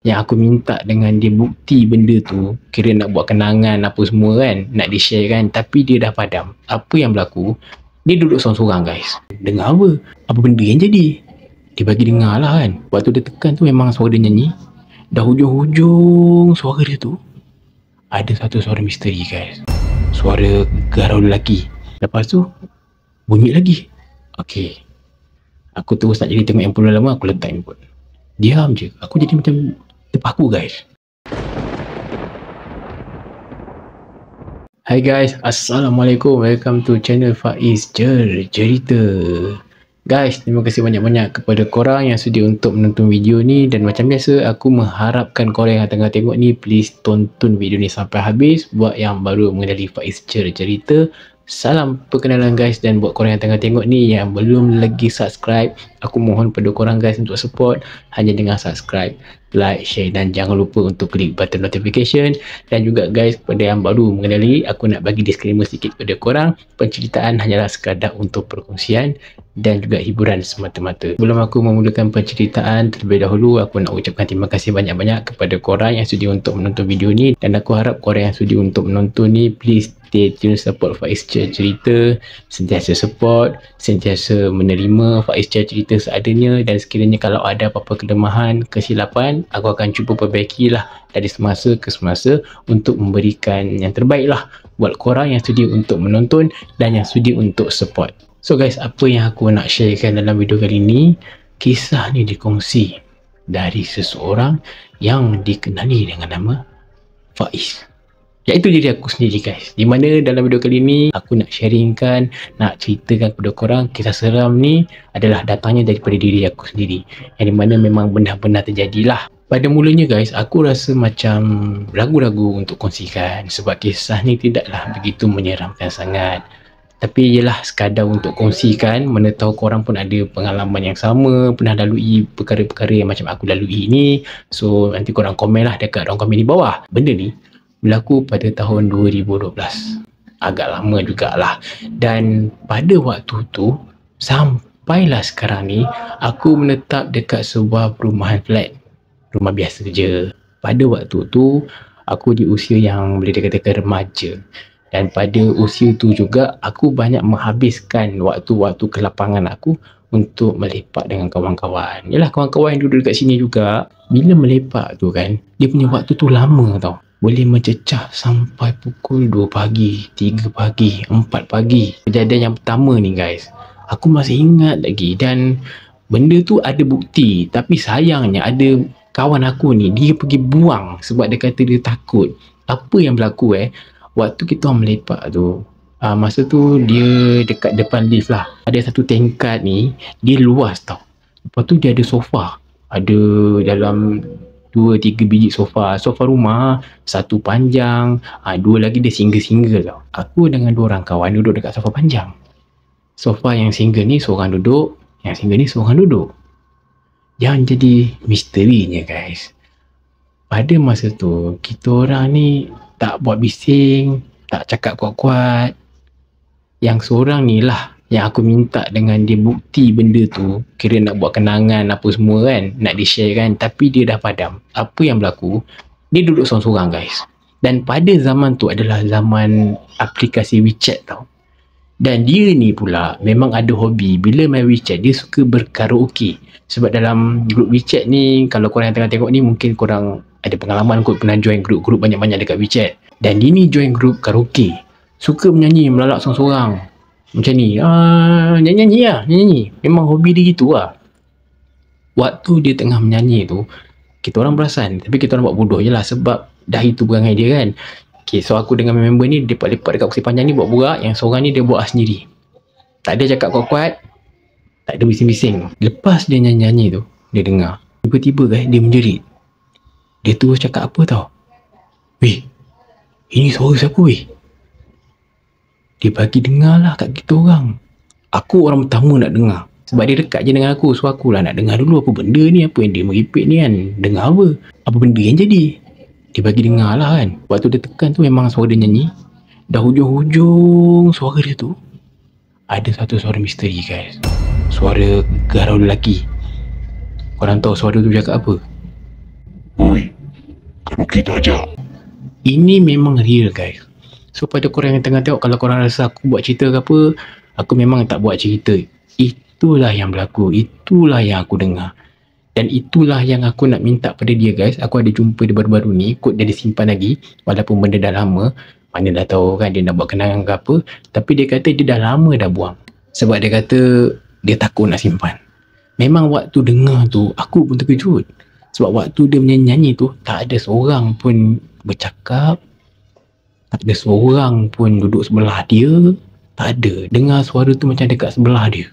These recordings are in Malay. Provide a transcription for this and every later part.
yang aku minta dengan dia bukti benda tu, kira nak buat kenangan apa semua kan, nak di share kan, tapi dia dah padam. Apa yang berlaku, dia duduk seorang-seorang guys. Dengar apa benda yang jadi. Dia bagi dengar lah kan. Waktu dia tekan tu memang suara dia nyanyi. Dah hujung-hujung suara dia tu ada satu suara misteri guys. Suara garau lelaki. Lepas tu bunyi lagi. Okay, aku terus nak jadi tengok handphone lama, aku letak handphone. Diam je. Aku jadi macam terpaku guys. Hai guys, Assalamualaikum. Welcome to channel Faiz Cerita. Guys, terima kasih banyak-banyak kepada korang yang sudi untuk menonton video ni. Dan macam biasa, aku mengharapkan korang yang tengah tengok ni, please tonton video ni sampai habis. Buat yang baru mengenali Faiz Cerita, salam perkenalan guys. Dan buat korang yang tengah tengok ni yang belum lagi subscribe, aku mohon pada korang guys untuk support hanya dengan subscribe, like, share, dan jangan lupa untuk klik button notification. Dan juga guys, kepada yang baru mengenali, aku nak bagi disclaimer sikit kepada korang. Penceritaan hanyalah sekadar untuk perkongsian dan juga hiburan semata-mata. Sebelum aku memulakan penceritaan, terlebih dahulu aku nak ucapkan terima kasih banyak-banyak kepada korang yang sudi untuk menonton video ni. Dan aku harap korang yang sudi untuk menonton ni, please stay tune, support Faiz Cerita, sentiasa support, sentiasa menerima Faiz Cerita seadanya. Dan sekiranya kalau ada apa-apa kelemahan, kesilapan, aku akan cuba perbaikilah dari semasa ke semasa untuk memberikan yang terbaik lah buat korang yang sudi untuk menonton dan yang sudi untuk support. So guys, apa yang aku nak sharekan dalam video kali ni, kisah ni dikongsi dari seseorang yang dikenali dengan nama Faiz, iaitu diri aku sendiri guys. Di mana dalam video kali ni aku nak sharingkan, nak ceritakan kepada korang kisah seram ni adalah datangnya daripada diri aku sendiri, yang dimana memang benar-benar terjadilah. Pada mulanya guys, aku rasa macam ragu-ragu untuk kongsikan sebab kisah ni tidaklah begitu menyeramkan sangat. Tapi ialah sekadar untuk kongsikan, mana tahu korang pun ada pengalaman yang sama, pernah lalui perkara-perkara yang macam aku lalui ni. So nanti korang komen lah dekat ruang komen di bawah. Benda ni berlaku pada tahun 2012. Agak lama jugalah. Dan pada waktu tu, sampailah sekarang ni, aku menetap dekat sebuah perumahan flat. Rumah biasa je. Pada waktu tu, aku di usia yang boleh dikatakan remaja. Dan pada usia tu juga, aku banyak menghabiskan waktu-waktu kelapangan aku untuk melepak dengan kawan-kawan. Yalah, kawan-kawan yang duduk dekat sini juga, bila melepak tu kan, dia punya waktu tu lama tau. Boleh mencecah sampai pukul 2 pagi, 3 pagi, 4 pagi. Kejadian yang pertama ni guys, aku masih ingat lagi. Dan benda tu ada bukti. Tapi sayangnya ada kawan aku ni, dia pergi buang sebab dia kata dia takut. Apa yang berlaku waktu kita orang melepak tu, masa tu dia dekat depan lift lah. Ada satu tingkat ni, dia luas tau. Lepas tu dia ada sofa. Ada dalam 2-3 biji sofa. Sofa rumah, satu panjang, dua lagi dia single-single tau. Aku dengan 2 orang kawan duduk dekat sofa panjang. Sofa yang single ni seorang duduk, yang single ni seorang duduk. Yang jadi misterinya guys, pada masa tu kita orang ni tak buat bising, tak cakap kuat-kuat. Yang seorang ni lah yang aku minta dengan dia bukti benda tu, kira nak buat kenangan apa semua kan, nak di share kan, tapi dia dah padam. Apa yang berlaku, dia duduk seorang-seorang guys. Dan pada zaman tu adalah zaman aplikasi WeChat tau. Dan dia ni pula memang ada hobi, bila main WeChat dia suka berkaraoke. Sebab dalam grup WeChat ni, kalau korang yang tengah tengok ni, mungkin korang ada pengalaman kot pernah join grup-grup banyak-banyak dekat WeChat. Dan dia ni join grup karaoke, suka menyanyi, melalak seorang-seorang macam ni, nyanyi-nyanyi lah, nyanyi. Memang hobi dia gitu lah. Waktu dia tengah menyanyi tu, kita orang perasan, tapi kita orang buat bodoh je lah sebab dah itu perangai dia kan. Okay, so aku dengan member ni lepak-lepak dekat kursi panjang ni buat borak. Yang seorang ni dia buat sendiri, tak ada cakap kuat-kuat, tak ada bising-bising. Lepas dia nyanyi-nyanyi tu, dia dengar tiba-tiba guys, dia menjerit. Dia terus cakap apa tau, "Weh, ini suara siapa weh?" Dia bagi dengar lah kat kita orang. Aku orang pertama nak dengar sebab dia dekat je dengan aku. So aku lah nak dengar dulu apa benda ni, apa yang dia meripik ni kan. Dengar apa benda yang jadi. Dia bagi dengar lah kan. Waktu dia tekan tu memang suara dia nyanyi. Dah hujung-hujung suara dia tu ada satu suara misteri guys. Suara garau lelaki. Korang tahu suara tu cakap apa? Oi, kalau kita ajak. Ini memang real guys. So pada korang yang tengah tengok, kalau korang rasa aku buat cerita ke apa, aku memang tak buat cerita. Itulah yang berlaku, itulah yang aku dengar. Dan itulah yang aku nak minta pada dia guys. Aku ada jumpa dia baru-baru ni, kod dia disimpan lagi, walaupun benda dah lama. Mana dah tahu kan dia nak buat kenangan ke apa. Tapi dia kata dia dah lama dah buang. Sebab dia kata dia takut nak simpan. Memang waktu dengar tu, aku pun terkejut. Sebab waktu dia menyanyi tu, tak ada seorang pun bercakap, tak ada seorang pun duduk sebelah dia. Tak ada. Dengar suara tu macam dekat sebelah dia.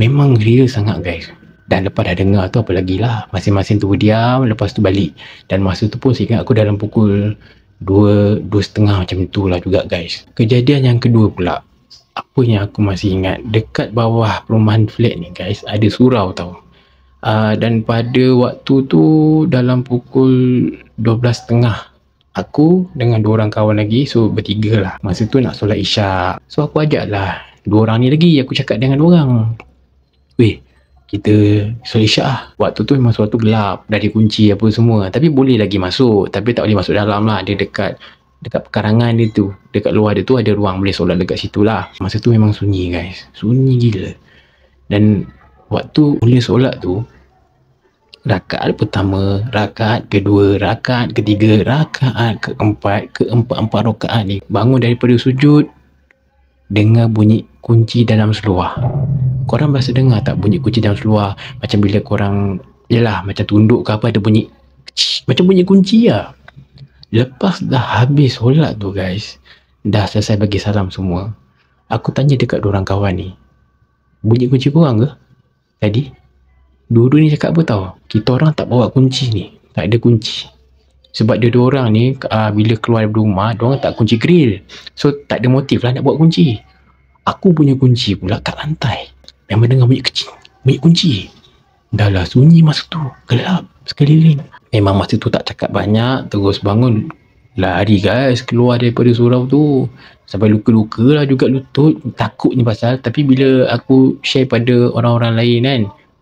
Memang real sangat guys. Dan lepas dah dengar tu apa lagi lah, masing-masing tu berdiam, lepas tu balik. Dan masa tu pun saya ingat aku dalam pukul 2.30 macam tu lah juga guys. Kejadian yang kedua pula, apa yang aku masih ingat, dekat bawah perumahan flat ni guys, ada surau tau. Dan pada waktu tu dalam pukul 12.30, aku dengan 2 orang kawan lagi, so bertiga lah. Masa tu nak solat isyak, so aku ajak lah 2 orang ni lagi. Aku cakap dengan 2 orang, weh, kita solat isyak lah. Waktu tu memang suatu gelap, dah dikunci apa semua, tapi boleh lagi masuk, tapi tak boleh masuk dalam lah. Dia dekat pekarangan dia tu, dekat luar dia tu ada ruang boleh solat dekat situ lah. Masa tu memang sunyi guys, sunyi gila. Dan waktu mula solat tu, rakaat pertama, rakaat kedua, rakaat ketiga, rakaat keempat, keempat rakaat ni, bangun daripada sujud, dengar bunyi kunci dalam seluar. Korang biasa dengar tak bunyi kunci dalam seluar? Macam bila korang, yelah, macam tunduk ke apa, ada bunyi macam bunyi kunci lah. Lepas dah habis solat tu guys, dah selesai bagi salam semua, aku tanya dekat 2 orang kawan ni, bunyi kunci korang ke tadi? Dua-dua ni cakap apa tau, kita orang tak bawa kunci ni, tak ada kunci. Sebab dia 2 orang ni bila keluar dari rumah, diorang tak kunci grill, so tak ada motif lah nak buat kunci. Aku punya kunci pula kat lantai, memang dengar bunyi kecil, bunyi kunci. Dah lah sunyi masa tu, gelap sekeliling. Memang masa tu tak cakap banyak, terus bangun, lari guys keluar daripada surau tu. Sampai luka-luka lah juga lutut, takutnya pasal. Tapi bila aku share pada orang-orang lain kan,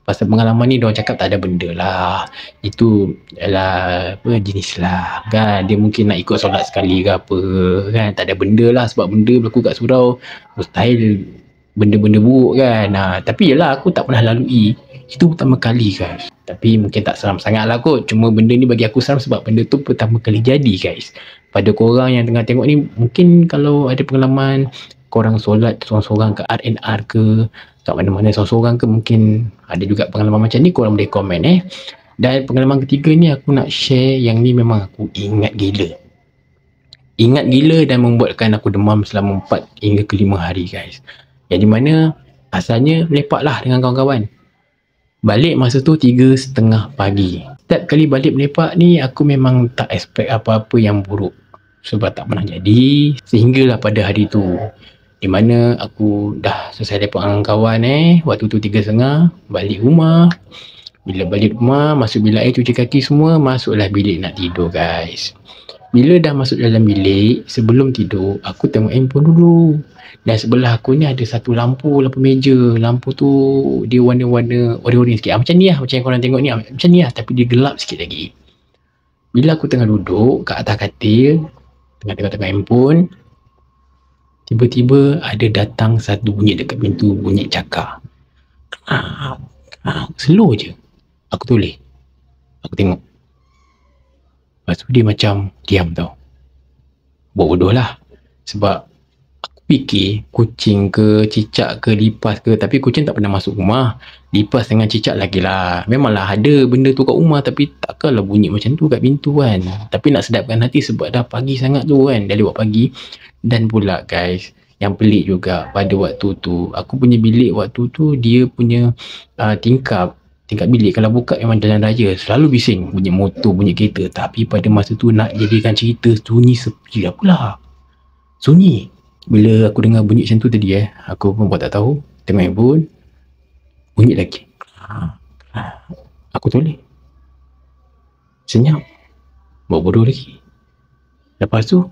pasal pengalaman ni, diorang cakap tak ada benda lah, itu ialah apa, jenis lah kan, dia mungkin nak ikut solat sekali ke apa kan, tak ada benda lah. Sebab benda berlaku kat surau, mustahil benda-benda buruk kan. Tapi yelah, aku tak pernah lalui, itu pertama kali guys. Tapi mungkin tak seram sangat lah kot, cuma benda ni bagi aku seram sebab benda tu pertama kali jadi guys. Pada korang yang tengah tengok ni, mungkin kalau ada pengalaman korang solat seorang-seorang ke R&R ke, kat mana-mana seorang-seorang ke, mungkin ada juga pengalaman macam ni, korang boleh komen. Dan pengalaman ketiga ni aku nak share, yang ni memang aku ingat gila dan membuatkan aku demam selama 4 hingga ke 5 hari guys. Yang di mana asalnya lepak lah dengan kawan-kawan. Balik masa tu 3.30 pagi. Setiap kali balik melepak ni, aku memang tak expect apa-apa yang buruk, sebab tak pernah jadi. Sehinggalah pada hari tu, di mana aku dah selesai lepak dengan kawan waktu tu 3.30, balik rumah. Bila balik rumah, masuk bilik air, cuci kaki semua, masuklah bilik nak tidur guys. Bila dah masuk dalam bilik, sebelum tidur, aku tengok handphone dulu. Dan sebelah aku ni ada satu lampu meja. Lampu tu dia warna-warna oren-oren sikit. Macam ni lah, macam yang korang tengok ni, macam ni lah, tapi dia gelap sikit lagi. Bila aku tengah duduk kat atas katil, tengah tengok handphone, tiba-tiba ada datang satu bunyi dekat pintu, bunyi cakar. Slow je. Aku toleh, aku tengok. Lepas tu dia macam diam tau. Buat bodoh lah. Sebab aku fikir kucing ke, cicak ke, lipas ke. Tapi kucing tak pernah masuk rumah. Lipas dengan cicak lagi lah. Memanglah ada benda tu kat rumah, tapi takkanlah bunyi macam tu kat pintu kan. Tapi nak sedapkan hati sebab dah pagi sangat tu kan, dah lewat pagi. Dan pula guys, yang pelik juga pada waktu tu, aku punya bilik waktu tu, dia punya tingkap bilik kalau buka memang jalan raya, selalu bising, bunyi motor, bunyi kereta. Tapi pada masa tu nak jadikan cerita, sunyi sepi pula. Sunyi. Bila aku dengar bunyi macam tu tadi aku pun buat tak tahu, tengok handphone, bunyi lagi. Aku toleh, senyap, buat bodoh lagi. Lepas tu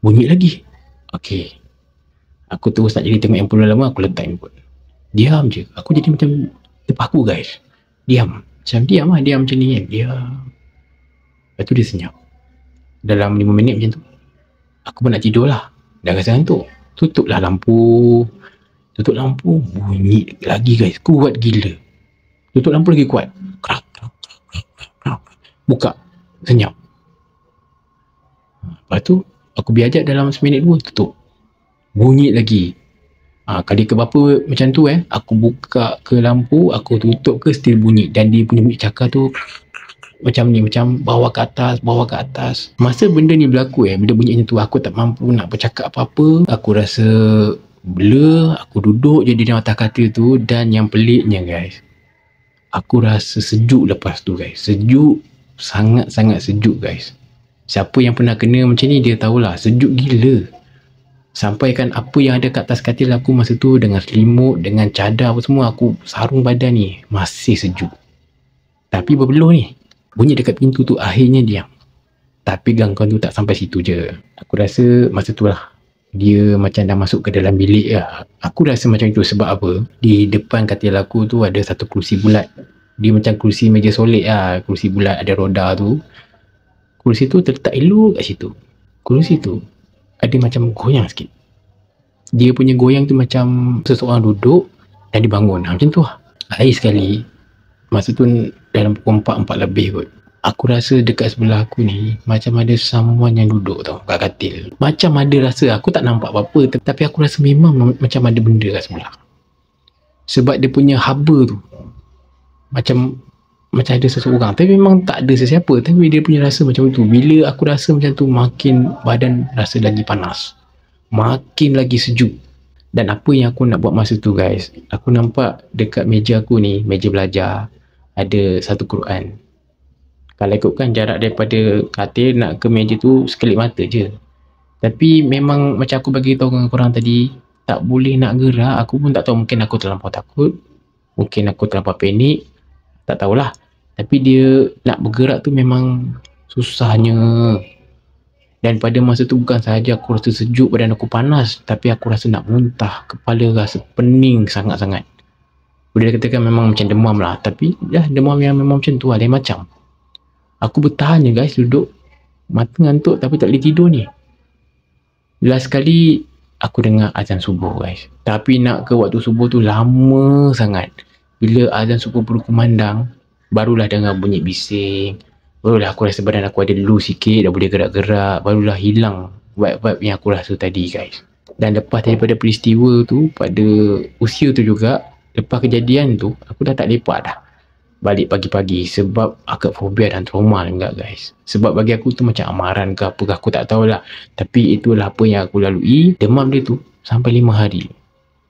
bunyi lagi. Okey, aku terus nak jadi tengok handphone lama, aku letak handphone, diam je. Aku jadi macam terpaku guys, diam. Macam diam macam ni kan, diam. Lepas tu dia senyap. Dalam 5 minit macam tu, aku pun nak tidur lah, dah rasa ngantuk. Tutup lampu, bunyi lagi guys, kuat gila. Tutup lampu lagi kuat, krak, buka, senyap. Lepas tu aku biar dalam seminit 2, tutup, bunyi lagi. Kali ke berapa macam tu aku buka ke lampu, aku tutup ke still bunyi. Dan dia punya bunyi cakar tu macam ni, macam bawah ke atas. Masa benda ni berlaku benda bunyi macam tu, aku tak mampu nak bercakap apa-apa. Aku rasa blur, aku duduk je di atas katil tu. Dan yang peliknya guys, aku rasa sejuk lepas tu guys. Sejuk, sangat-sangat sejuk guys. Siapa yang pernah kena macam ni dia tahulah, sejuk gila. Sampai kan apa yang ada kat atas katil aku masa tu, dengan selimut, dengan cadar apa semua, aku sarung badan ni, masih sejuk. Tapi berbeluh ni, bunyi dekat pintu tu akhirnya diam. Tapi gangguan tu tak sampai situ je. Aku rasa masa tu lah dia macam dah masuk ke dalam bilik lah. Aku rasa macam itu sebab apa? Di depan katil aku tu ada satu kerusi bulat. Dia macam kerusi meja solid lah, kerusi bulat ada roda tu. Kerusi tu terletak elok kat situ. Kerusi tu ada macam goyang sikit. Dia punya goyang tu macam seseorang duduk dan dibangun. Macam tu lah. Akhir sekali, masa tu dalam pukul 4 lebih kot, aku rasa dekat sebelah aku ni macam ada someone yang duduk tau kat katil. Macam ada rasa, aku tak nampak apa-apa, tapi aku rasa memang macam ada benda kat sebelah. Sebab dia punya haba tu macam ada seseorang, tapi memang tak ada sesiapa. Tapi dia punya rasa macam tu. Bila aku rasa macam tu, makin badan rasa lagi panas, makin lagi sejuk. Dan apa yang aku nak buat masa tu guys, aku nampak dekat meja aku ni, meja belajar, ada satu Quran. Kalau ikutkan jarak daripada katil nak ke meja tu sekelip mata je. Tapi memang macam aku bagi tahu dengan korang tadi, tak boleh nak gerak. Aku pun tak tahu, mungkin aku terlampau takut, mungkin aku terlampau panik, tak tahulah. Tapi dia nak bergerak tu memang susahnya. Dan pada masa tu bukan sahaja aku rasa sejuk, badan aku panas, tapi aku rasa nak muntah, kepala rasa pening sangat-sangat. Boleh dikatakan memang macam demam lah, tapi dah demam yang memang macam tu lah, lain macam. Aku bertahan je guys, duduk, mata ngantuk tapi tak boleh tidur ni. Last kali aku dengar azan subuh guys, tapi nak ke waktu subuh tu lama sangat. Bila azan subuh berkumandang, barulah dengar bunyi bising, barulah aku rasa badan aku ada lulu sikit, dah boleh gerak-gerak, barulah hilang vibe-vibe yang aku rasa tadi guys. Dan lepas daripada peristiwa tu, pada usia tu juga, lepas kejadian tu, aku dah tak lepak dah balik pagi-pagi, sebab agak fobia dan trauma juga guys. Sebab bagi aku tu macam amaran ke apa ke, aku tak tahulah. Tapi itulah apa yang aku lalui. Demam dia tu sampai 5 hari.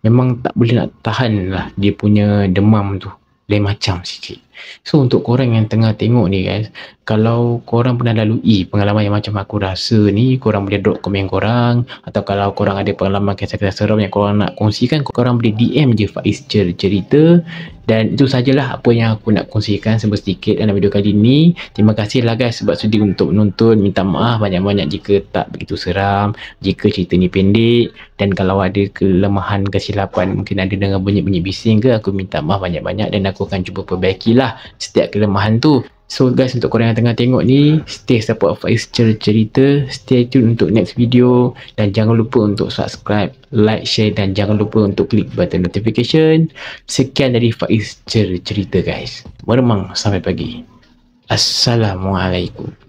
Memang tak boleh nak tahan lah dia punya demam tu, lain macam sikit. So untuk korang yang tengah tengok ni guys, kalau korang pernah lalui pengalaman yang macam aku rasa ni, korang boleh drop komen korang. Atau kalau korang ada pengalaman kisah-kisah seram yang korang nak kongsikan, korang boleh DM je Faiz Cerita. Dan itu sajalah apa yang aku nak kongsikan sedikit dalam video kali ni. Terima kasih lah guys sebab sudi untuk menonton. Minta maaf banyak-banyak jika tak begitu seram, jika cerita ni pendek, dan kalau ada kelemahan, kesilapan, mungkin ada dengar bunyi-bunyi bising ke, aku minta maaf banyak-banyak dan aku akan cuba perbaikilah setiap kelemahan tu. So guys, untuk korang yang tengah tengok ni, stay support Faiz Cerita, stay tune untuk next video, dan jangan lupa untuk subscribe, like, share, dan jangan lupa untuk klik button notification. Sekian dari Faiz Cerita guys, meremang sampai pagi. Assalamualaikum.